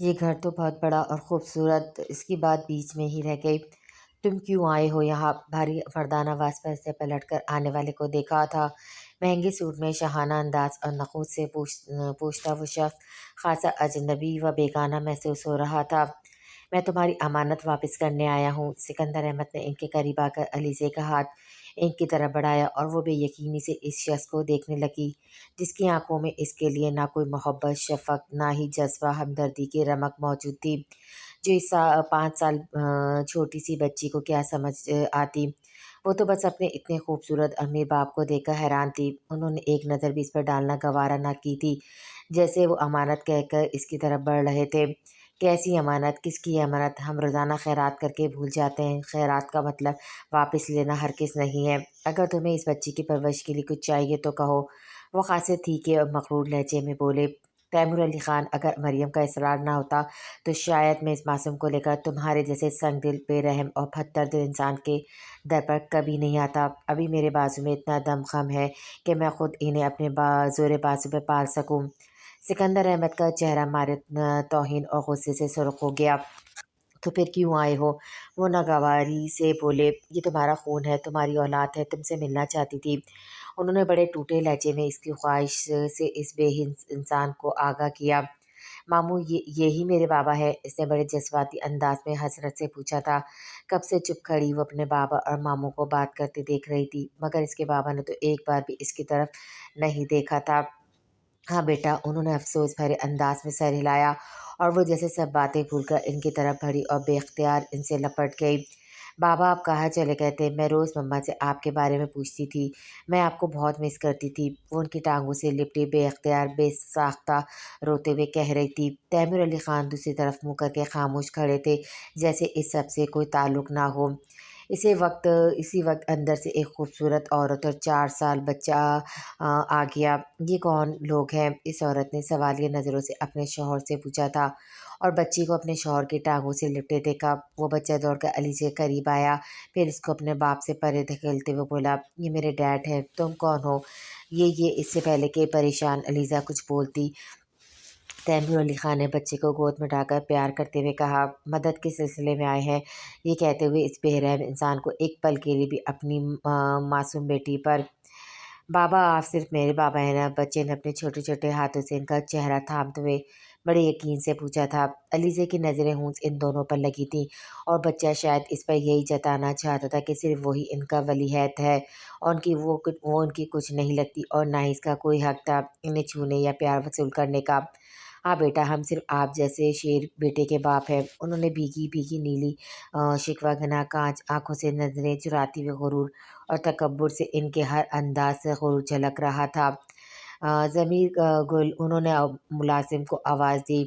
یہ گھر تو بہت بڑا اور خوبصورت، اس کی بات بیچ میں ہی رہ گئی۔ تم کیوں آئے ہو یہاں؟ بھاری مردانہ آواز پر سے پلٹ کر آنے والے کو دیکھا تھا۔ مہنگے سوٹ میں شاہانہ انداز اور نخوت سے پوچھتا وہ شخص خاصا اجنبی و بیگانہ محسوس ہو رہا تھا۔ میں تمہاری امانت واپس کرنے آیا ہوں۔ سکندر احمد نے ان کے قریب آ کر علیزے کا ہاتھ ان کی طرف بڑھایا اور وہ بے یقینی سے اس شخص کو دیکھنے لگی جس کی آنکھوں میں اس کے لیے نہ کوئی محبت، شفقت، نہ ہی جذبہ ہمدردی کی رمق موجود تھی۔ جو اس 5 سال چھوٹی سی بچی کو کیا سمجھ آتی؟ وہ تو بس اپنے اتنے خوبصورت امیر باپ کو دیکھ کر حیران تھی۔ انہوں نے ایک نظر بھی اس پر ڈالنا گوارا نہ کی تھی، جیسے وہ امانت کہہ کر اس کی طرف بڑھ رہے تھے۔ کیسی امانت؟ کس کی امانت؟ ہم روزانہ خیرات کر کے بھول جاتے ہیں، خیرات کا مطلب واپس لینا ہرگز نہیں ہے۔ اگر تمہیں اس بچی کی پرورش کے لیے کچھ چاہیے تو کہو۔ وہ خاصے تھیکے اور مغرور لہجے میں بولے۔ تیمور علی خان، اگر مریم کا اصرار نہ ہوتا تو شاید میں اس معصوم کو لے کر تمہارے جیسے سنگ دل، بے رحم اور پھٹر دل انسان کے در پر کبھی نہیں آتا۔ ابھی میرے بازو میں اتنا دم خم ہے کہ میں خود انہیں اپنے زور بازو پہ پال سکوں۔ سکندر احمد کا چہرہ مارے توہین اور غصے سے سرخ ہو گیا۔ تو پھر کیوں آئے ہو؟ وہ ناگواری سے بولے۔ یہ تمہارا خون ہے، تمہاری اولاد ہے، تم سے ملنا چاہتی تھی۔ انہوں نے بڑے ٹوٹے لہجے میں اس کی خواہش سے اس بے حس انسان کو آگاہ کیا۔ ماموں، یہی میرے بابا ہے؟ اس نے بڑے جذباتی انداز میں حسرت سے پوچھا تھا۔ کب سے چپ کھڑی وہ اپنے بابا اور ماموں کو بات کرتے دیکھ رہی تھی، مگر اس کے بابا نے تو ایک بار بھی اس کی طرف نہیں دیکھا تھا۔ ہاں بیٹا، انہوں نے افسوس بھرے انداز میں سر ہلایا اور وہ جیسے سب باتیں بھول کر ان کی طرف بڑھی اور بے اختیار ان سے لپٹ گئی۔ بابا آپ کہاں چلے گئے تھے؟ میں روز مما سے آپ کے بارے میں پوچھتی تھی، میں آپ کو بہت مس کرتی تھی، وہ ان کی ٹانگوں سے لپٹی بے اختیار بے ساختہ روتے ہوئے کہہ رہی تھی۔ تیمور علی خان دوسری طرف منہ کر کے خاموش کھڑے تھے، جیسے اس سب سے کوئی تعلق نہ ہو۔ اسی وقت اندر سے ایک خوبصورت عورت اور 4 سال بچہ آ گیا۔ یہ کون لوگ ہیں؟ اس عورت نے سوالیہ نظروں سے اپنے شوہر سے پوچھا تھا اور بچی کو اپنے شوہر کی ٹانگوں سے لپٹے دیکھا۔ وہ بچہ دوڑ کر علی سے قریب آیا، پھر اس کو اپنے باپ سے پرے دھکیلتے ہوئے بولا، یہ میرے ڈیڈ ہیں۔ تم کون ہو؟ یہ اس سے پہلے کہ پریشان علیزہ کچھ بولتی، تیمور علی خان نے بچے کو گود میں اٹھا کر پیار کرتے ہوئے کہا، مدد کے سلسلے میں آئے ہیں؟ یہ کہتے ہوئے اس بے رحم انسان کو ایک پل کے لیے بھی اپنی معصوم بیٹی پر بابا آپ صرف میرے بابا ہیں نا؟ بچے نے اپنے چھوٹے چھوٹے ہاتھوں سے ان کا چہرہ تھامتے ہوئے بڑے یقین سے پوچھا تھا۔ علیزے کی نظریں ہونس ان دونوں پر لگی تھیں اور بچہ شاید اس پر یہی جتانا چاہتا تھا کہ صرف وہی ان کا ولی عہد ہے اور وہ ان کی کچھ نہیں لگتی اور نہ ہی اس کا کوئی حق تھا انہیں چھونے یا پیار وصول کرنے کا۔ ہاں بیٹا، ہم صرف آپ جیسے شیر بیٹے کے باپ ہیں۔ انہوں نے بھیگی بھیگی نیلی شکوہ گنا کانچ آنکھوں سے نظریں چراتی ہوئے غرور اور تکبر سے ان کے ہر انداز سے غرور جھلک رہا تھا۔ ضمیر گل، انہوں نے ملازم کو آواز دی۔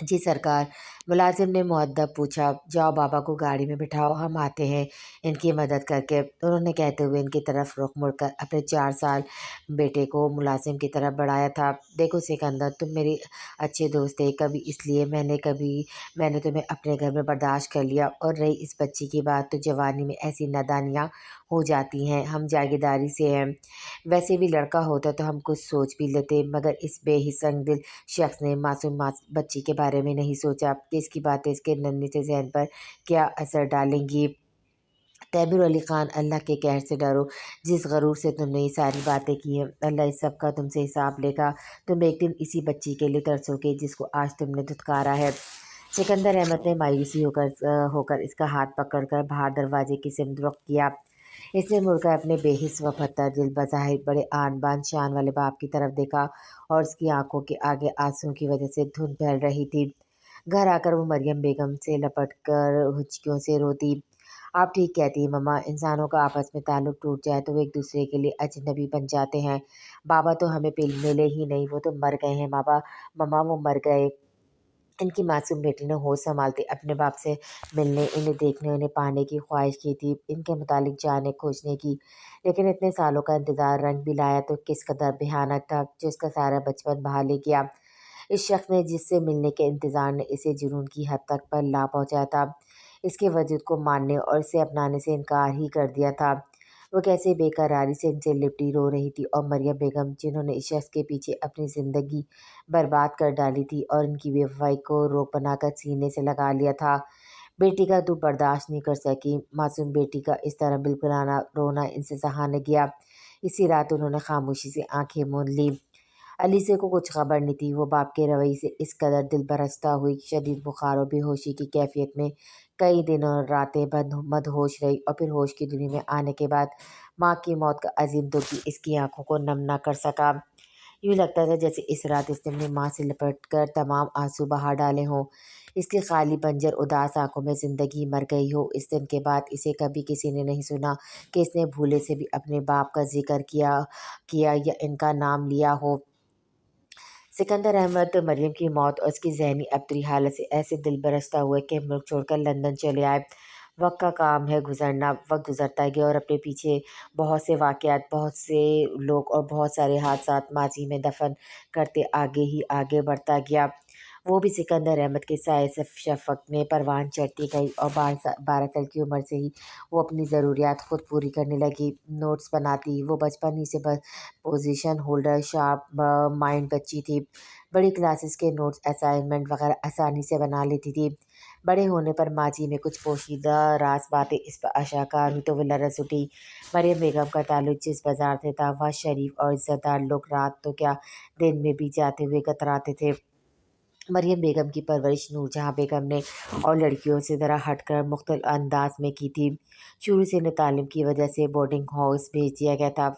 جی سرکار۔ ملازم نے مؤدب پوچھا، جاؤ بابا کو گاڑی میں بٹھاؤ، ہم آتے ہیں ان کی مدد کر کے۔ انہوں نے کہتے ہوئے ان کی طرف رخ مڑ کر اپنے 4 سال بیٹے کو ملازم کی طرف بڑھایا تھا۔ دیکھو سکندر، تم میری اچھے دوست تھے، کبھی اس لیے میں نے تمہیں اپنے گھر میں برداشت کر لیا، اور رہی اس بچی کی بات، تو جوانی میں ایسی نادانیاں ہو جاتی ہیں، ہم جاگیرداری سے ہیں۔ ویسے بھی لڑکا ہوتا تو ہم کچھ سوچ بھی لیتے، مگر اس بے حس سنگ دل شخص نے معصوم بچی کے بارے میں نہیں سوچا کہ اس کی باتیں اس کے ننھے سے ذہن پر کیا اثر ڈالیں گی۔ تیمور علی خان، اللہ کے قہر سے ڈرو۔ جس غرور سے تم نے یہ ساری باتیں کی ہیں، اللہ اس سب کا تم سے حساب لے گا۔ تم ایک دن اسی بچی کے لیے ترسو گے جس کو آج تم نے دھتکارا ہے۔ سکندر احمد نے مایوسی ہو کر اس کا ہاتھ پکڑ کر باہر دروازے کی سمت رخ کیا۔ اس نے مڑ کر اپنے بے حس و پھٹر دل بظاہر بڑے آن بان شان والے باپ کی طرف دیکھا اور اس کی آنکھوں کے آگے آنسوؤں کی وجہ سے دھند پھیل رہی تھی۔ گھر آ کر وہ مریم بیگم سے لپٹ کر ہچکیوں سے روتی۔ آپ ٹھیک کہتی ہیں مما، انسانوں کا آپس میں تعلق ٹوٹ جائے تو وہ ایک دوسرے کے لیے اجنبی بن جاتے ہیں۔ بابا تو ہمیں ملے ہی نہیں، وہ تو مر گئے ہیں مما، وہ مر گئے۔ ان کی معصوم بیٹی نے ہوش سنبھالتے اپنے باپ سے ملنے، انہیں دیکھنے، انہیں پانے کی خواہش کی تھی، ان کے متعلق جاننے کھوجنے کی، لیکن اتنے سالوں کا انتظار رنگ بھی لایا تو کس قدر بھیانک تھا جو اس کا سارا بچپن بہا لے گیا۔ اس شخص نے جس سے ملنے کے انتظار نے اسے جنون کی حد تک پر لا پہنچایا تھا، اس کے وجود کو ماننے اور اسے اپنانے سے انکار ہی کر دیا تھا۔ وہ کیسے بےقراری سے ان سے لپٹی رو رہی تھی، اور مریم بیگم جنہوں نے اس شخص کے پیچھے اپنی زندگی برباد کر ڈالی تھی اور ان کی بے وفائی کو روک بنا کر سینے سے لگا لیا تھا، بیٹی کا دکھ برداشت نہیں کر سکی۔ معصوم بیٹی کا اس طرح بلبلانا رونا ان سے سہا نہ گیا۔ اسی رات انہوں نے خاموشی سے آنکھیں موند لی۔ علیزے کو کچھ خبر نہیں تھی۔ وہ باپ کے رویے سے اس قدر دل برستہ ہوئی، شدید بخار اور بے ہوشی کی کیفیت میں کئی دن اور راتیں مدہوش رہی، اور پھر ہوش کی دنیا میں آنے کے بعد ماں کی موت کا عظیم دکھ بھی اس کی آنکھوں کو نم نہ کر سکا۔ یوں لگتا تھا جیسے اس رات اس نے اپنی ماں سے لپٹ کر تمام آنسو بہا ڈالے ہوں۔ اس کی خالی بنجر اداس آنکھوں میں زندگی مر گئی ہو۔ اس دن کے بعد اسے کبھی کسی نے نہیں سنا کہ اس نے بھولے سے بھی اپنے باپ کا ذکر کیا یا ان کا نام لیا ہو۔ سکندر احمد مریم کی موت اور اس کی ذہنی ابتری حالت سے ایسے دل برستہ ہوئے کہ ملک چھوڑ کر لندن چلے آئے۔ وقت کا کام ہے گزرنا، وقت گزرتا گیا اور اپنے پیچھے بہت سے واقعات، بہت سے لوگ اور بہت سارے حادثات ماضی میں دفن کرتے آگے ہی آگے بڑھتا گیا۔ وہ بھی سکندر احمد کے سائے شفق میں پروان چڑھتی گئی، اور 12 سال کی عمر سے ہی وہ اپنی ضروریات خود پوری کرنے لگی۔ نوٹس بناتی، وہ بچپن ہی سے پوزیشن ہولڈر شارپ مائنڈ بچی تھی۔ بڑی کلاسز کے نوٹس، اسائنمنٹ وغیرہ آسانی سے بنا لیتی تھی۔ بڑے ہونے پر ماضی میں کچھ پوشیدہ راز باتیں اس پر اشاکار ہوئی تو وہ لرز اٹھی۔ مریم بیگم کا تعلق جس بازار سے تھا، وہاں شریف اور عزت دار لوگ رات تو کیا دن میں بھی جاتے ہوئے کتراتے تھے۔ مریم بیگم کی پرورش نور جہاں بیگم نے اور لڑکیوں سے ذرا ہٹ کر مختلف انداز میں کی تھی۔ شروع سے انہیں تعلیم کی وجہ سے بورڈنگ ہاؤس بھیج دیا گیا تھا۔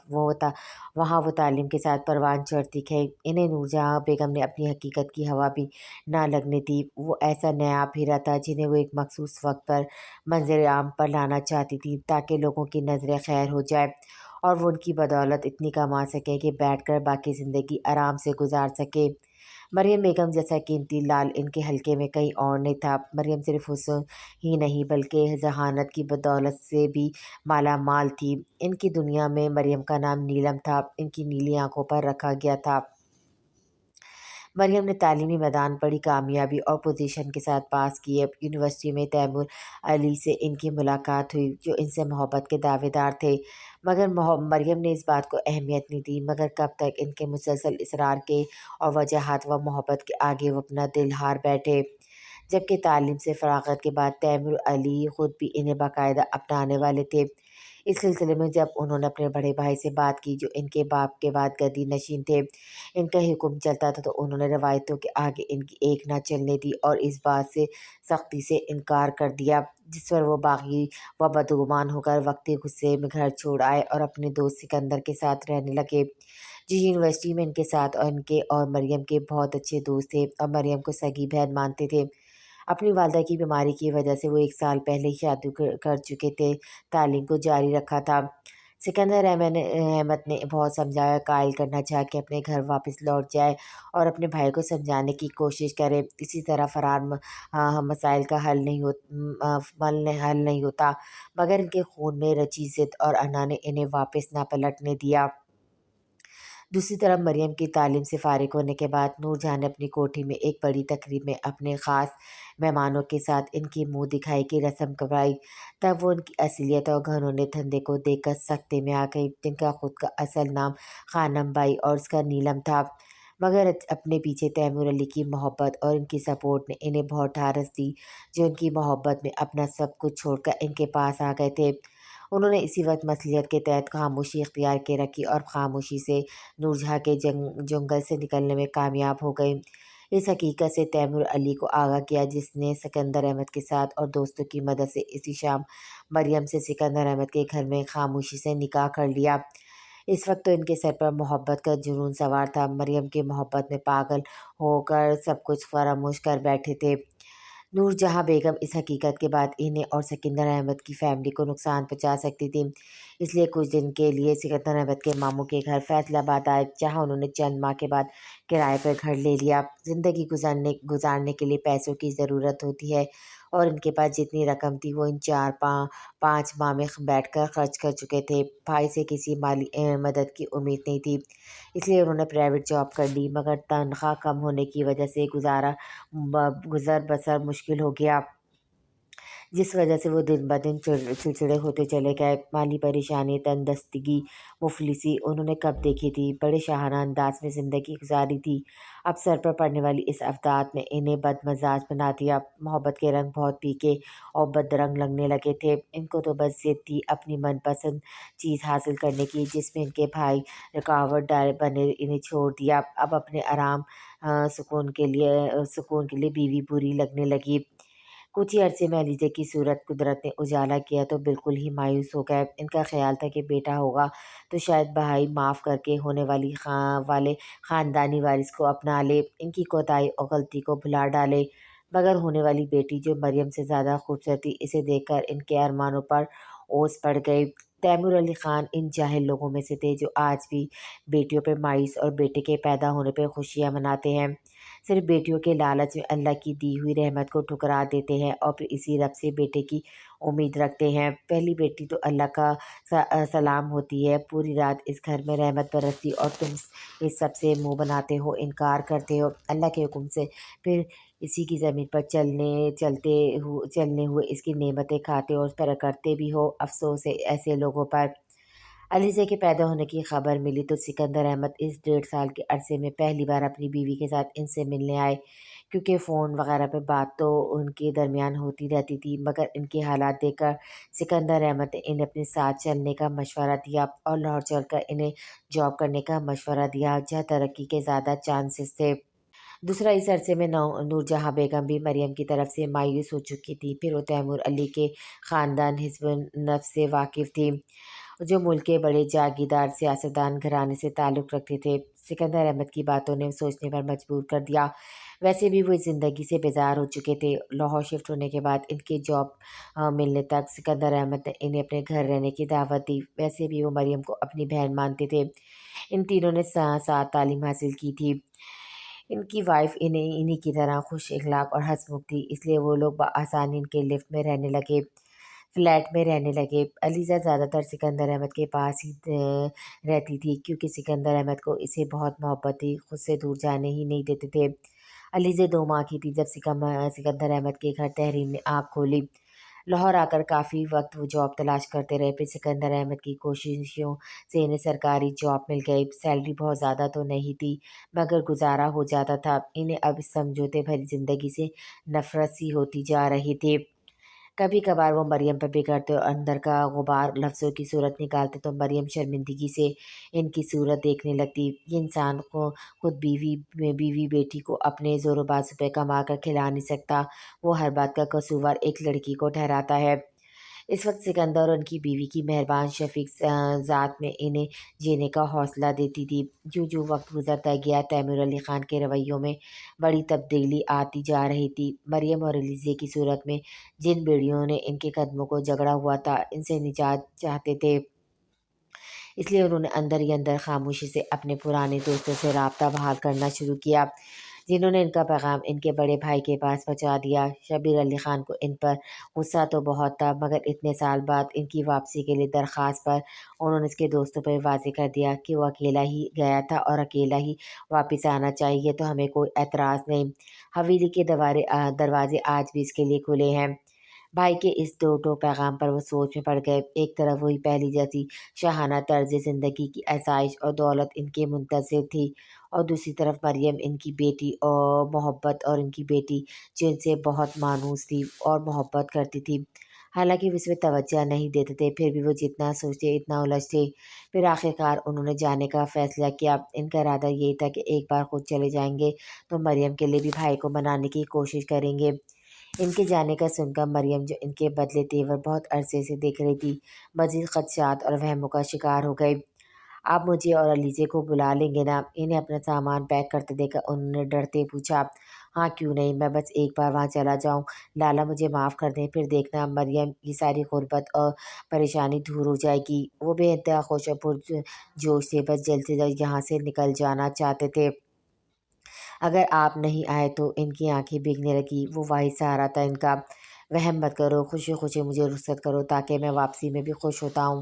وہاں وہ تعلیم کے ساتھ پروان چڑھتی گئیں۔ انہیں نور جہاں بیگم نے اپنی حقیقت کی ہوا بھی نہ لگنے دی۔ وہ ایسا نایاب ہیرا تھا جنہیں وہ ایک مخصوص وقت پر منظر عام پر لانا چاہتی تھی تاکہ لوگوں کی نظر خیر ہو جائے، اور وہ ان کی بدولت اتنی کما سکے کہ بیٹھ کر باقی زندگی آرام سے گزار سکے۔ مریم بیگم جیسا قیمتی لال ان کے حلقے میں کہیں اور نہیں تھا۔ مریم صرف حسن ہی نہیں بلکہ ذہانت کی بدولت سے بھی مالا مال تھی۔ ان کی دنیا میں مریم کا نام نیلم تھا، ان کی نیلی آنکھوں پر رکھا گیا تھا۔ مریم نے تعلیمی میدان بڑی کامیابی اور پوزیشن کے ساتھ پاس کیے۔ یونیورسٹی میں تیمور علی سے ان کی ملاقات ہوئی، جو ان سے محبت کے دعوے دار تھے، مگر مریم نے اس بات کو اہمیت نہیں دی۔ مگر کب تک ان کے مسلسل اصرار کے اور وجاہت و محبت کے آگے وہ اپنا دل ہار بیٹھے۔ جبکہ تعلیم سے فراغت کے بعد تیمور علی خود بھی انہیں باقاعدہ اپنانے والے تھے۔ اس سلسلے میں جب انہوں نے اپنے بڑے بھائی سے بات کی، جو ان کے باپ کے بعد گدی نشین تھے، ان کا حکم چلتا تھا، تو انہوں نے روایتوں کے آگے ان کی ایک نہ چلنے دی اور اس بات سے سختی سے انکار کر دیا، جس پر وہ باغی و بدگمان ہو کر وقتی غصے میں گھر چھوڑ آئے اور اپنے دوست سکندر کے ساتھ رہنے لگے، جو یونیورسٹی میں ان کے ساتھ اور ان کے اور مریم کے بہت اچھے دوست تھے اور مریم کو سگی بہن مانتے تھے۔ اپنی والدہ کی بیماری کی وجہ سے وہ 1 سال پہلے ہی شادی کر چکے تھے، تعلیم کو جاری رکھا تھا۔ سکندر احمد نے بہت سمجھایا، قائل کرنا چاہا کہ اپنے گھر واپس لوٹ جائے اور اپنے بھائی کو سمجھانے کی کوشش کرے۔ اسی طرح فرار مسائل کا حل نہیں ہوتا، مگر ان کے خون میں رچی ضد اور انا نے انہیں واپس نہ پلٹنے دیا۔ دوسری طرف مریم کی تعلیم سے فارغ ہونے کے بعد نور جہاں نے اپنی کوٹھی میں ایک بڑی تقریب میں اپنے خاص مہمانوں کے ساتھ ان کی منہ دکھائی کی رسم کروائی، تب وہ ان کی اصلیت اور گھنونے دھندے کو دیکھ کر سکتے میں آ گئی۔ جن کا خود کا اصل نام خانم بائی اور اس کا نیلم تھا، مگر اپنے پیچھے تیمور علی کی محبت اور ان کی سپورٹ نے انہیں بہت ڈھارس دی، جو ان کی محبت میں اپنا سب کچھ چھوڑ کر ان کے پاس آ گئے تھے۔ انہوں نے اسی وقت مصلیحت کے تحت خاموشی اختیار کے رکھی اور خاموشی سے نور جہاں کے جنگل سے نکلنے میں کامیاب ہو گئی۔ اس حقیقت سے تیمور علی کو آگاہ کیا، جس نے سکندر احمد کے ساتھ اور دوستوں کی مدد سے اسی شام مریم سے سکندر احمد کے گھر میں خاموشی سے نکاح کر لیا۔ اس وقت تو ان کے سر پر محبت کا جنون سوار تھا، مریم کی محبت میں پاگل ہو کر سب کچھ فراموش کر بیٹھے تھے۔ نور جہاں بیگم اس حقیقت کے بعد انہیں اور سکندر احمد کی فیملی کو نقصان پہنچا سکتی تھیں، اس لیے کچھ دن کے لیے سکندر احمد کے ماموں کے گھر فیصل آباد آئے، جہاں انہوں نے چند ماہ کے بعد کرائے پر گھر لے لیا۔ زندگی گزارنے کے لیے پیسوں کی ضرورت ہوتی ہے، اور ان کے پاس جتنی رقم تھی وہ ان 4-5 ماہ میں بیٹھ کر خرچ کر چکے تھے۔ بھائی سے کسی مالی مدد کی امید نہیں تھی، اس لیے انہوں نے پرائیویٹ جاب کر لی، مگر تنخواہ کم ہونے کی وجہ سے گزر بسر مشکل ہو گیا۔ جس وجہ سے وہ دن بدن چڑچڑے ہوتے چلے گئے۔ مالی پریشانی، تنگ دستگی، مفلسی انہوں نے کب دیکھی تھی؟ بڑے شاہانہ انداز میں زندگی گزاری تھی، اب سر پر پڑنے والی اس آفات نے انہیں بد مزاج بنا دیا۔ محبت کے رنگ بہت پھیکے اور بدرنگ لگنے لگے تھے۔ ان کو تو بس ضد تھی اپنی من پسند چیز حاصل کرنے کی، جس میں ان کے بھائی رکاوٹ بنے انہیں چھوڑ دیا۔ اب اپنے آرام سکون کے لیے بیوی بری لگنے لگی۔ کچھ ہی عرصے میں علیزے کی صورت قدرت نے اجالا کیا تو بالکل ہی مایوس ہو گئے۔ ان کا خیال تھا کہ بیٹا ہوگا تو شاید بھائی معاف کر کے ہونے والے خاندانی وارث کو اپنا لے، ان کی کوتاہی اور غلطی کو بھلا ڈالے، مگر ہونے والی بیٹی جو مریم سے زیادہ خوبصورت تھی، اسے دیکھ کر ان کے ارمانوں پر اوس پڑ گئی۔ تیمور علی خان ان جاہل لوگوں میں سے تھے جو آج بھی بیٹیوں پہ مایوس اور بیٹے کے پیدا ہونے پہ خوشیاں مناتے ہیں، صرف بیٹیوں کے لالچ میں اللہ کی دی ہوئی رحمت کو ٹھکرا دیتے ہیں اور پھر اسی رب سے بیٹے کی امید رکھتے ہیں۔ پہلی بیٹی تو اللہ کا سلام ہوتی ہے، پوری رات اس گھر میں رحمت برستی اور تم اس سب سے منہ بناتے ہو، انکار کرتے ہو اللہ کے حکم سے، پھر اسی کی زمین پر چلنے ہوئے اس کی نعمتیں کھاتے اور اس پر کرتے بھی ہو۔ افسوس ہے ایسے لوگوں پر۔ علیزے کے پیدا ہونے کی خبر ملی تو سکندر احمد اس 1.5 سال کے عرصے میں پہلی بار اپنی بیوی کے ساتھ ان سے ملنے آئے، کیونکہ فون وغیرہ پہ بات تو ان کے درمیان ہوتی رہتی تھی، مگر ان کے حالات دیکھ کر سکندر احمد نے انہیں اپنے ساتھ چلنے کا مشورہ دیا اور لاہور چل کر انہیں جاب کرنے کا مشورہ دیا، جہاں ترقی کے زیادہ چانسز تھے۔ دوسرا، اس عرصے میں نور جہاں بیگم بھی مریم کی طرف سے مایوس ہو چکی تھی، پھر وہ تیمور علی کے خاندان حزب النفس سے واقف تھی، جو ملک کے بڑے جاگیردار سیاستدان گھرانے سے تعلق رکھتے تھے۔ سکندر احمد کی باتوں نے سوچنے پر مجبور کر دیا۔ ویسے بھی وہ اس زندگی سے بیزار ہو چکے تھے۔ لاہور شفٹ ہونے کے بعد ان کے جاب ملنے تک سکندر احمد نے انہیں اپنے گھر رہنے کی دعوت دی۔ ویسے بھی وہ مریم کو اپنی بہن مانتے تھے، ان تینوں نے ساتھ تعلیم حاصل کی تھی۔ ان کی وائف انہی کی طرح خوش اخلاق اور ہنسمکھ تھی، اس لیے وہ لوگ بآسانی ان کے فلیٹ میں رہنے لگے۔ علیزہ زیادہ تر سکندر احمد کے پاس ہی رہتی تھی، کیونکہ سکندر احمد کو اسے بہت محبت تھی، خود سے دور جانے ہی نہیں دیتے تھے۔ علیزہ 2 ماہ کی تھی جب سکندر احمد کے گھر تحریم نے آنکھ کھولی۔ لاہور آ کر کافی وقت وہ جاب تلاش کرتے رہے، پھر سکندر احمد کی کوششوں سے انہیں سرکاری جاب مل گئی۔ سیلری بہت زیادہ تو نہیں تھی، مگر گزارا ہو جاتا تھا۔ انہیں اب اس سمجھوتے بھری زندگی سے نفرت سی ہوتی جا رہی تھی۔ کبھی کبھار وہ مریم پر بگڑتے اور اندر کا غبار لفظوں کی صورت نکالتے تو مریم شرمندگی سے ان کی صورت دیکھنے لگتی۔ یہ انسان خود بیوی بیٹی کو اپنے زور و بازو پہ کما کر کھلا نہیں سکتا، وہ ہر بات کا قصوروار ایک لڑکی کو ٹھہراتا ہے۔ اس وقت سکندر اور ان کی بیوی کی مہربان شفیق ذات میں انہیں جینے کا حوصلہ دیتی تھی۔ جو وقت گزرتا گیا، تیمور علی خان کے رویوں میں بڑی تبدیلی آتی جا رہی تھی۔ مریم اور علیزے کی صورت میں جن بیڑیوں نے ان کے قدموں کو جکڑا ہوا تھا، ان سے نجات چاہتے تھے، اس لیے انہوں نے اندر ہی اندر خاموشی سے اپنے پرانے دوستوں سے رابطہ بحال کرنا شروع کیا، جنہوں نے ان کا پیغام ان کے بڑے بھائی کے پاس پہنچا دیا۔ شبیر علی خان کو ان پر غصہ تو بہت تھا، مگر اتنے سال بعد ان کی واپسی کے لیے درخواست پر انہوں نے اس کے دوستوں پر واضح کر دیا کہ وہ اکیلا ہی گیا تھا اور اکیلا ہی واپس آنا چاہیے تو ہمیں کوئی اعتراض نہیں، حویلی کے دروازے آج بھی اس کے لیے کھلے ہیں۔ بھائی کے اس دو پیغام پر وہ سوچ میں پڑ گئے۔ ایک طرف وہی پہلی جیسی شاہانہ طرز زندگی کی آسائش اور دولت ان کے منتظر تھی، اور دوسری طرف مریم ان کی بیٹی اور محبت اور ان کی بیٹی جو ان سے بہت مانوس تھی اور محبت کرتی تھی، حالانکہ وہ اس میں توجہ نہیں دیتے تھے، پھر بھی وہ جتنا سوچتے اتنا الجھتے۔ پھر آخرکار انہوں نے جانے کا فیصلہ کیا۔ ان کا ارادہ یہی تھا کہ ایک بار خود چلے جائیں گے تو مریم کے لیے بھی بھائی کو منانے کی کوشش کریں گے۔ ان کے جانے کا سن کر مریم، جو ان کے بدلے تیور بہت عرصے سے دیکھ رہی تھی، مزید خدشات اور وہموں کا شکار ہو گئی۔ آپ مجھے اور علیزے کو بلا لیں گے نا؟ انہیں اپنا سامان پیک کرتے دیکھ کر انہوں نے ڈرتے پوچھا۔ ہاں کیوں نہیں، میں بس ایک بار وہاں چلا جاؤں، لالا مجھے معاف کر دیں، پھر دیکھنا مریم یہ ساری غربت اور پریشانی دور ہو جائے گی۔ وہ بے انتہا خوش اور پرجوش سے بس جلد سے جلد یہاں سے نکل جانا چاہتے تھے۔ اگر آپ نہیں آئے تو ان کی آنکھیں بھیگنے لگی، وہ واحد سہارا تھا ان کا۔ وہم مت کرو، خوشی خوشی مجھے رخصت کرو تاکہ میں واپسی میں بھی خوش ہوتا ہوں۔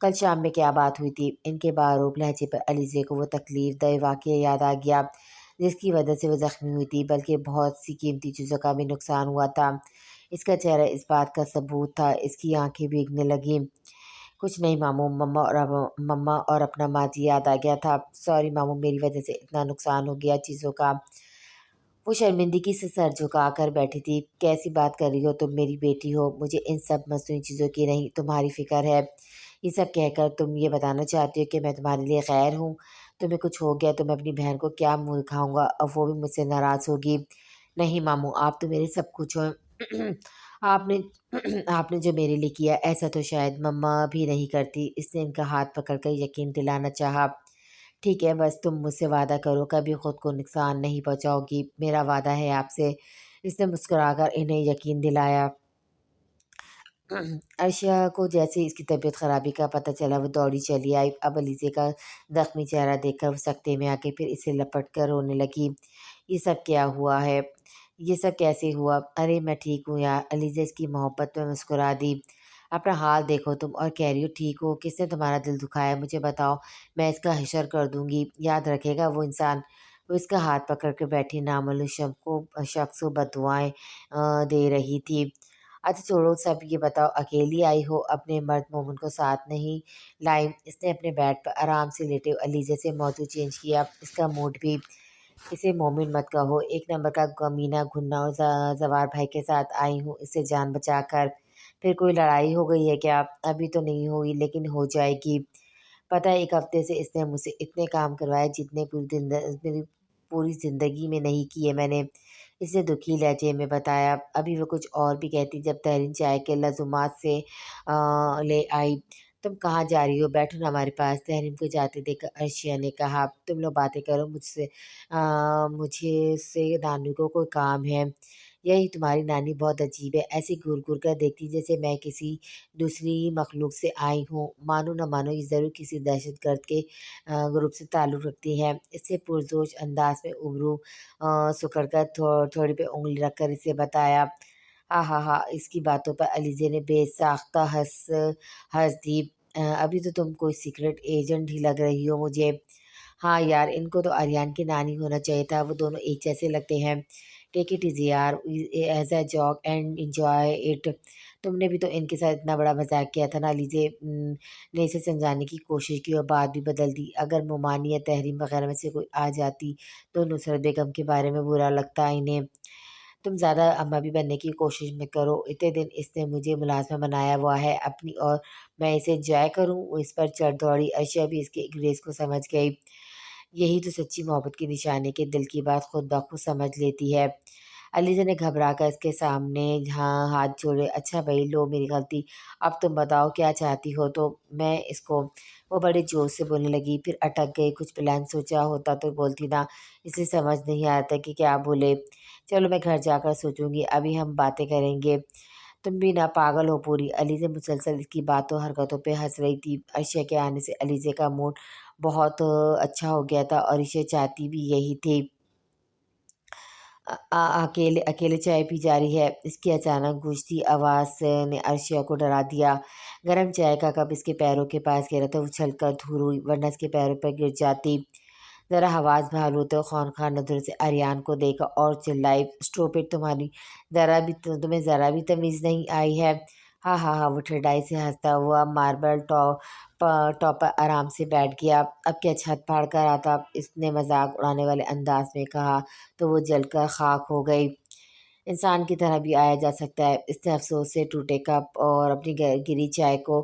کل شام میں کیا بات ہوئی تھی؟ ان کے باروب لہجے پر علیزے کو وہ تکلیف دہ واقعہ یاد آ گیا جس کی وجہ سے وہ زخمی ہوئی تھی، بلکہ بہت سی قیمتی چیزوں کا بھی نقصان ہوا تھا۔ اس کا چہرہ اس بات کا ثبوت تھا، اس کی آنکھیں بھیگنے لگیں۔ کچھ نہیں ماموں، مما اور اپنا ماضی یاد آ گیا تھا۔ سوری ماموں، میری وجہ سے اتنا نقصان ہو گیا چیزوں کا۔ وہ شرمندگی سے سر جھکا کر بیٹھی تھی۔ کیسی بات کر رہی ہو تم؟ میری بیٹی ہو، مجھے ان سب مصنوعی چیزوں کی نہیں تمہاری فکر ہے۔ یہ سب کہہ کر تم یہ بتانا چاہتی ہو کہ میں تمہارے لیے خیر ہوں؟ تمہیں کچھ ہو گیا تو میں اپنی بہن کو کیا منہ دکھاؤں گا اور وہ بھی مجھ سے ناراض ہوگی۔ نہیں ماموں، آپ تو میرے سب کچھ ہو۔ آپ نے آپ نے جو میرے لیے کیا ایسا تو شاید مما بھی نہیں کرتی۔ اس نے ان کا ہاتھ پکڑ کر یقین دلانا چاہا۔ ٹھیک ہے، بس تم مجھ سے وعدہ کرو کبھی خود کو نقصان نہیں پہنچاؤ گی، میرا وعدہ ہے آپ سے۔ اس نے مسکرا کر انہیں یقین دلایا۔ عرشیا کو جیسے اس کی طبیعت خرابی کا پتہ چلا وہ دوڑی چلی آئی۔ اب علیزے کا زخمی چہرہ دیکھ کر وہ سکتے میں آ کے پھر اسے لپٹ کر رونے لگی۔ یہ سب کیا ہوا ہے؟ یہ سب کیسے ہوا؟ ارے میں ٹھیک ہوں یار، علیزہ اس کی محبت میں مسکرا دی۔ اپنا حال دیکھو تم اور کہہ رہی ہو ٹھیک ہو؟ کس نے تمہارا دل دکھایا مجھے بتاؤ، میں اس کا حشر کر دوں گی، یاد رکھے گا وہ انسان۔ وہ اس کا ہاتھ پکڑ کر بیٹھی نامعلوم شخص کو بددعائیں دے رہی تھی۔ اچھا چھوڑو سب، یہ بتاؤ اکیلی آئی ہو، اپنے مرد مومن کو ساتھ نہیں لائی؟ اس نے اپنے بیڈ پر آرام سے لیٹے علیزہ سے موضوع چینج کیا۔ اس کا موڈ بھی، اسے مومن مت کہو، ایک نمبر کا کمینہ گھنا اور زوار بھائی کے ساتھ آئی ہوں اس سے جان بچا کر۔ پھر کوئی لڑائی ہو گئی ہے کیا؟ ابھی تو نہیں ہوئی لیکن ہو جائے گی۔ پتہ ہے ایک ہفتے سے اس نے مجھ سے اتنے کام کروائے جتنے میری پوری زندگی میں نہیں کیے میں نے، اس نے دکھی لہجے میں بتایا۔ ابھی وہ کچھ اور بھی کہتی جب تحرین چائے کے لزومات سے لے آئی۔ تم کہاں جا رہی ہو؟ بیٹھو نا ہمارے پاس، تحرین کو جاتے دیکھ کر عرشیہ نے کہا۔ تم لوگ باتیں کرو، مجھے سے نانو کو کوئی کام ہے۔ یہی تمہاری نانی بہت عجیب ہے، ایسی گور گور کر دیکھتی جیسے میں کسی دوسری مخلوق سے آئی ہوں۔ مانو نہ مانو یہ ضرور کسی دہشت گرد کے گروپ سے تعلق رکھتی ہے۔ اس سے پرجوش انداز میں ابرو سکڑ کر تھوڑی پہ انگلی رکھ کر اسے بتایا۔ ہاں ہاں ہاں، اس کی باتوں پر علیزہ نے بے ساختہ ہنس دی۔ ابھی تو تم کوئی سیکرٹ ایجنٹ ہی لگ رہی ہو مجھے۔ ہاں یار، ان کو تو آریان کی نانی ہونا چاہیے تھا، وہ دونوں ایک جیسے لگتے ہیں۔ ٹیک اٹ ایزی یار، as a joke and enjoy it. تم نے بھی تو ان کے ساتھ اتنا بڑا مذاق کیا تھا نا؟ علیزہ نے اسے سمجھانے کی کوشش کی اور بات بھی بدل دی۔ اگر مومانی یا تحریم وغیرہ میں سے کوئی آ جاتی تو نصرت بیگم کے بارے میں برا لگتا انہیں۔ تم زیادہ اماں بھی بننے کی کوشش میں کرو، اتنے دن اس نے مجھے ملازمہ بنایا ہوا ہے اپنی اور میں اسے انجوائے کروں؟ وہ اس پر چڑھ دوڑی۔ عائشہ بھی اس کے گریز کو سمجھ گئی۔ یہی تو سچی محبت کی نشانی کہ دل کی بات خود بخود سمجھ لیتی ہے۔ علیزہ نے گھبرا کر اس کے سامنے ہاتھ جوڑے۔ اچھا بھائی، لو میری غلطی، اب تم بتاؤ کیا چاہتی ہو؟ تو میں اس کو، وہ بڑے جوش سے بولنے لگی، پھر اٹک گئی۔ کچھ پلان سوچا ہوتا تو بولتی نا، اسے سمجھ نہیں آتا کہ کیا بولے۔ چلو میں گھر جا کر سوچوں گی، ابھی ہم باتیں کریں گے۔ تم بھی نا پاگل ہو پوری۔ علیزہ مسلسل اس کی باتوں حرکتوں پہ ہنس رہی تھی۔ عرشیہ کے آنے سے علیزہ کا موڈ بہت اچھا ہو گیا تھا اور عرشیہ چاہتی بھی یہی تھی۔ اکیلے چائے پی جا رہی ہے؟ اس کی اچانک گونجتی آواز نے عرشیہ کو ڈرا دیا۔ گرم چائے کا کپ اس کے پیروں کے پاس گرا تو اچھل کر دور ہوئی، ورنہ اس کے پیروں پر گر جاتی۔ ذرا حواس بحال ہوتے ہوئے خونخوار نظروں سے آریان کو دیکھا اور چلائی، اسٹاپ اٹ، تمہیں ذرا بھی تمیز نہیں آئی ہے؟ ہاں ہاں ہاں، وہ ٹھڈائی سے ہنستا ہوا ماربل ٹاپ پر آرام سے بیٹھ گیا۔ اب کیا چھت پھاڑ کر آتا؟ اس نے مذاق اڑانے والے انداز میں کہا تو وہ جل کر خاک ہو گئی۔ انسان کی طرح بھی آیا جا سکتا ہے۔ اس نے افسوس سے ٹوٹے کپ اور اپنی گری چائے کو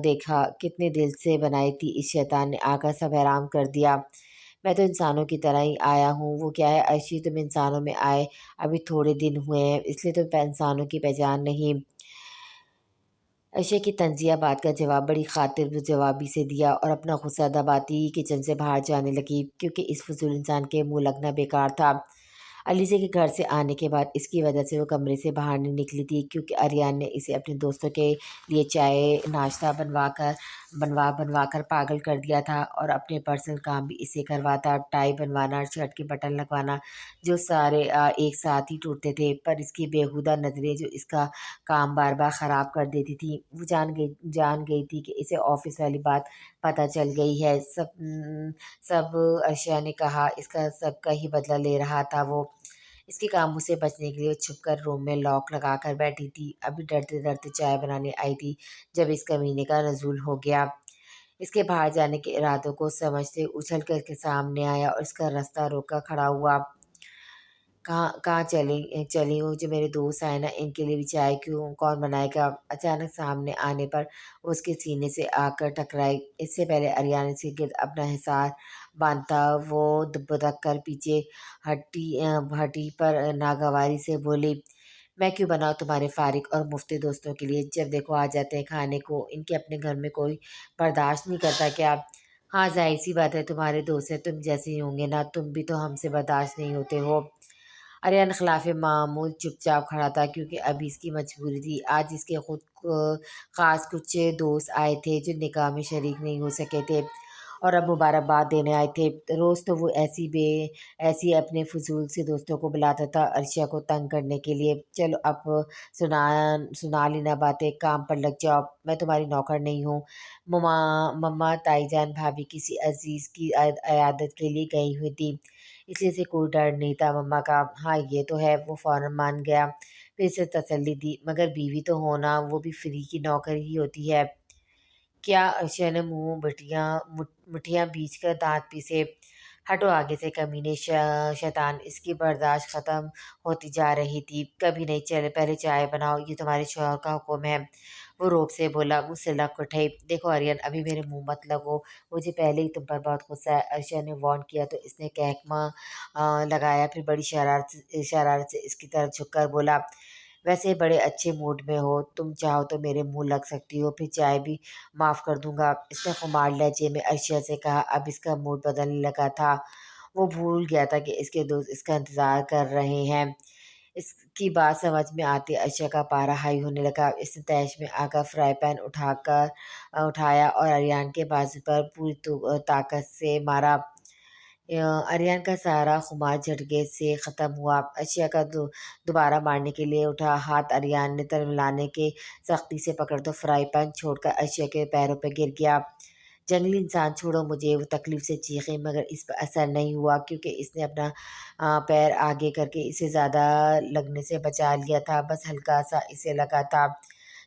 دیکھا۔ کتنے دل سے بنائی تھی، اس شیطان نے آ کر سب حرام کر دیا۔ میں تو انسانوں کی طرح ہی آیا ہوں۔ وہ کیا ہے عرشی، تم انسانوں میں آئے ابھی تھوڑے دن ہوئے ہیں، اس لیے تم انسانوں کی پہچان نہیں۔ عائشہ کی طنزیہ بات کا جواب بڑی خاطر جوابی سے دیا اور اپنا غصہ دباتی کچن سے باہر جانے لگی، کیونکہ اس فضول انسان کے منہ لگنا بیکار تھا۔ علیزہ کے گھر سے آنے کے بعد اس کی وجہ سے وہ کمرے سے باہر نہیں نکلی تھی، کیونکہ آریان نے اسے اپنے دوستوں کے لیے چائے ناشتہ بنوا کر پاگل کر دیا تھا، اور اپنے پرسنل کام بھی اسے کرواتا، ٹائی بنوانا، شرٹ کے بٹن لگوانا، جو سارے ایک ساتھ ہی ٹوٹتے تھے۔ پر اس کی بیہودہ نظریں جو اس کا کام بار بار خراب کر دیتی تھی، وہ جان گئی تھی کہ اسے آفس والی بات پتہ چل گئی ہے۔ سب عرشیہ نے کہا، اس کا سب کا ہی بدلہ لے رہا تھا وہ۔ اس کے کاموں سے بچنے کے لیے وہ چھپ کر روم میں لاک لگا کر بیٹھی تھی، ابھی ڈرتے ڈرتے چائے بنانے آئی تھی جب اس کمینے کا نزول ہو گیا۔ اس کے باہر جانے کے ارادوں کو سمجھتے اچھل کر کے سامنے آیا اور اس کا راستہ روک کر کھڑا ہوا۔ کہاں چلی ہوں؟ جو میرے دوست آئے نا، ان کے لیے بھی چائے کون بنائے گا؟ اچانک سامنے آنے پر وہ اس کے سینے سے آ کر ٹکرائی۔ اس سے پہلے اریان اس کے گرد اپنا حصار باندھتا وہ بدک کر پیچھے ہٹی پر ناگواری سے بولی، میں کیوں بناؤں تمہارے فارغ اور مفت دوستوں کے لیے؟ جب دیکھو آ جاتے ہیں کھانے کو۔ ان کے اپنے گھر میں کوئی برداشت نہیں کرتا کیا؟ ہاں ظاہر سی بات ہے، تمہارے دوست ہیں، تم جیسے ہی ہوں گے نا، تم بھی تو ہم سے برداشت نہیں ہوتے ہو۔ اریان خلاف معمول چپ چاپ کھڑا تھا، کیونکہ ابھی اس کی مجبوری تھی۔ آج اس کے خود خاص کچھ دوست آئے تھے جو نکاح میں شریک نہیں ہو سکے تھے، اور اب مبارکباد دینے آئے تھے۔ روز تو وہ ایسی اپنے فضول سے دوستوں کو بلاتا تھا عرشیہ کو تنگ کرنے کے لیے۔ چلو اب سنا لینا باتیں، کام پر لگ جاؤ، میں تمہاری نوکر نہیں ہوں۔ مما تائی جان بھابھی کسی عزیز کی عیادت کے لیے گئی ہوئی تھی، اس لیے سے کوئی ڈر نہیں تھا مما کا۔ ہاں یہ تو ہے، وہ فوراً مان گیا۔ پھر اسے تسلی دی، مگر بیوی تو ہونا، وہ بھی فری کی نوکر ہی ہوتی ہے کیا؟ عرشیہ نے مٹھیاں بیچ کر دانت پیسے۔ ہٹو آگے سے کمینے شیطان! اس کی برداشت ختم ہوتی جا رہی تھی۔ کبھی نہیں، چلے پہلے چائے بناؤ، یہ تمہارے شوہر کا حکم ہے، وہ روب سے بولا۔ وہ سے لگ اٹھے۔ دیکھو اریان، ابھی میرے منہ مت لگو، مجھے پہلے ہی تم پر بہت غصہ ہے۔ عرشیہ نے وارن کیا تو اس نے کہکمہ لگایا، پھر بڑی شرارت سے اس کی طرف جھک کر بولا، ویسے بڑے اچھے موڈ میں ہو، تم چاہو تو میرے منہ لگ سکتی ہو، پھر چائے بھی معاف کر دوں گا۔ اس نے خمار لہجے میں عرشیہ سے کہا۔ اب اس کا موڈ بدلنے لگا تھا، وہ بھول گیا تھا کہ اس کے دوست اس کا انتظار کر رہے ہیں۔ اس کی بات سمجھ میں آتے عرشیہ کا پارا ہائی ہونے لگا۔ اس نے تیش میں آ کر فرائی پین اٹھایا اور اریان کے بازو پر پوری طاقت سے مارا۔ اریان کا سارا خمار جھٹکے سے ختم ہوا۔ عرشیہ کا دوبارہ مارنے کے لیے اٹھا ہاتھ اریان نے تلملانے کے سختی سے پکڑ تو فرائی پین چھوڑ کر عرشیہ کے پیروں پہ گر گیا۔ جنگلی انسان، چھوڑو مجھے! وہ تکلیف سے چیخی، مگر اس پر اثر نہیں ہوا، کیونکہ اس نے اپنا پیر آگے کر کے اسے زیادہ لگنے سے بچا لیا تھا، بس ہلکا سا اسے لگا تھا۔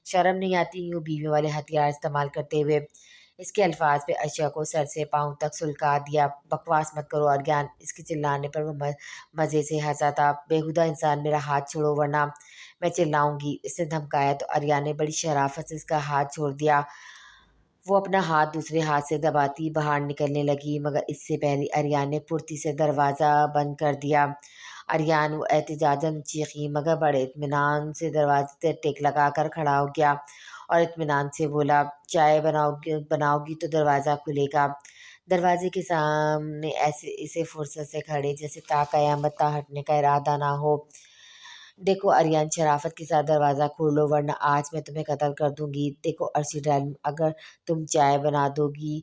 شرم نہیں آتی یوں بیوی والے ہتھیار استعمال کرتے ہوئے؟ اس کے الفاظ پہ عرشیہ کو سر سے پاؤں تک سلکا دیا۔ بکواس مت کرو اریان! اس کے چلانے پر وہ مزے سے ہنسا تھا۔ بیہودہ انسان، میرا ہاتھ چھوڑو ورنہ میں چلاؤں گی! اس نے دھمکایا تو اریان نے بڑی شرافت سے اس کا ہاتھ چھوڑ دیا۔ وہ اپنا ہاتھ دوسرے ہاتھ سے دباتی باہر نکلنے لگی، مگر اس سے پہلے اریان نے پھرتی سے دروازہ بند کر دیا۔ اریان! وہ احتجاجاً چیخی، مگر بڑے اطمینان سے دروازے سے ٹیک لگا کر کھڑا ہو گیا اور اطمینان سے بولا، چائے بناؤ گی تو دروازہ کھلے گا۔ دروازے کے سامنے اسے فرصت سے کھڑے جیسے تا قیامت تا ہٹنے کا ارادہ نہ ہو۔ دیکھو اریان، شرافت کے ساتھ دروازہ کھولو ورنہ آج میں تمہیں قتل کر دوں گی۔ دیکھو عرشی ڈارلنگ، اگر تم چائے بنا دو گی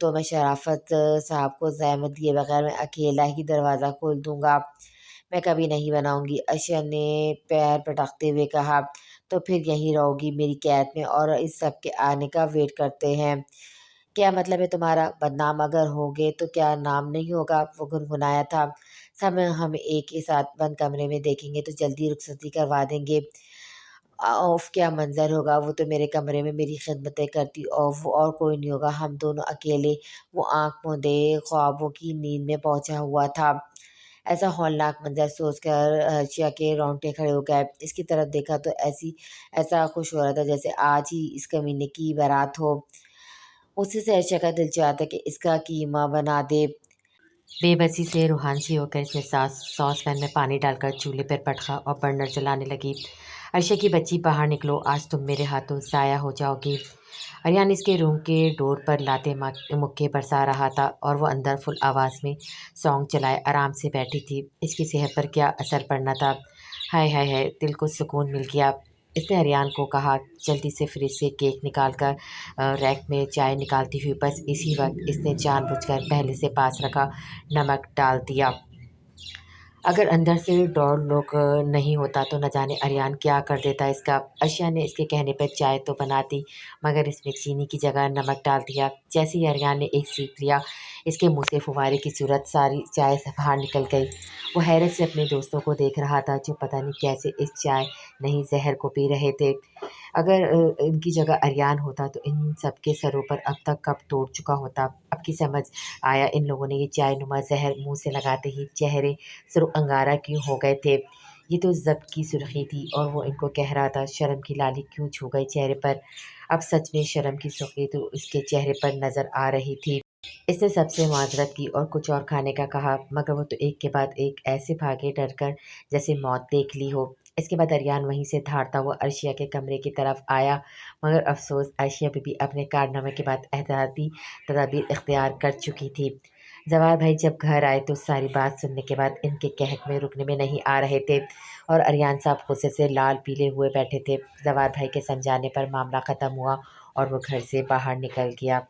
تو میں شرافت صاحب کو زحمت دیے بغیر میں اکیلا ہی دروازہ کھول دوں گا۔ میں کبھی نہیں بناؤں گی، عرشیہ نے پیر پٹکتے ہوئے کہا۔ تو پھر یہیں رہو گی میری قید میں اور اس سب کے آنے کا ویٹ کرتے ہیں؟ کیا مطلب ہے تمہارا؟ بدنام اگر ہوگے تو کیا نام نہیں ہوگا؟ وہ گنگنایا تھا۔ سب ہمیں ایک ہی ساتھ بند کمرے میں دیکھیں گے تو جلدی رخصتی کروا دیں گے۔ اوف کیا منظر ہوگا! وہ تو میرے کمرے میں میری خدمتیں کرتی اور کوئی نہیں ہوگا، ہم دونوں اکیلے۔ وہ آنکھ موندے خوابوں کی نیند میں پہنچا ہوا تھا۔ ایسا ہولناک منظر سوچ کر عرشیہ کے رونگٹے کھڑے ہو گئے۔ اس کی طرف دیکھا تو ایسا خوش ہو رہا تھا جیسے آج ہی اس کمینے کی بارات ہو۔ اسی سے عرشیہ کا دل چاہتا کہ اس کا قیمہ بنا دے۔ بے بسی سے روحان سی ہو کر اس نے ساس پین میں پانی ڈال کر چولہے پر پٹخا اور برنر چلانے لگی۔ عرشیہ کی بچی، باہر نکلو، آج تم میرے ہاتھوں ضائع ہو جاؤ گی۔ اریان اس کے روم کے ڈور پر لاتے مکے برسا رہا تھا اور وہ اندر فل آواز میں سانگ چلائے آرام سے بیٹھی تھی۔ اس کی صحت پر کیا اثر پڑنا تھا؟ ہائے ہائے ہائے! دل کو سکون مل گیا۔ اس نے اریان کو کہا جلدی سے فریج سے کیک نکال کر ریک میں چائے نکالتی ہوئی، بس اسی وقت اس نے جان بوجھ کر پہلے سے پاس رکھا نمک ڈال دیا۔ اگر اندر سے ڈور لوک نہیں ہوتا تو نہ جانے اریان کیا کر دیتا اس کا۔ اشیا نے اس کے کہنے پر چائے تو بنا دی مگر اس میں چینی کی جگہ نمک ڈال دیا۔ جیسے ہی اریان نے ایک سیپ لیا اس کے منہ سے فوارے کی صورت ساری چائے سے باہر نکل گئی۔ وہ حیرت سے اپنے دوستوں کو دیکھ رہا تھا جو پتہ نہیں کیسے اس چائے نہیں زہر کو پی رہے تھے۔ اگر ان کی جگہ اریان ہوتا تو ان سب کے سروں پر اب تک کب توڑ چکا ہوتا۔ اب کی سمجھ آیا ان لوگوں نے یہ چائے نما زہر منہ سے لگاتے ہی چہرے سر و انگارہ کیوں ہو گئے تھے۔ یہ تو ضبط کی سرخی تھی اور وہ ان کو کہہ رہا تھا شرم کی لالی کیوں چھو گئی چہرے پر۔ اب سچ میں شرم کی سرخی تو اس کے چہرے پر نظر آ رہی تھی۔ اس نے سب سے معذرت کی اور کچھ اور کھانے کا کہا مگر وہ تو ایک کے بعد ایک ایسے بھاگے ڈر کر جیسے موت دیکھ لی ہو۔ اس کے بعد اریان وہیں سے دھاڑتا ہوا عرشیا کے کمرے کی طرف آیا مگر افسوس عرشیا بی بی اپنے کارنامے کے بعد احتیاطی تدابیر اختیار کر چکی تھی۔ زوال بھائی جب گھر آئے تو ساری بات سننے کے بعد ان کے قہق میں رکنے میں نہیں آ رہے تھے اور اریان صاحب غصے سے لال پیلے ہوئے بیٹھے تھے۔ زوال بھائی کے سمجھانے پر معاملہ ختم ہوا اور وہ گھر سے باہر نکل گیا۔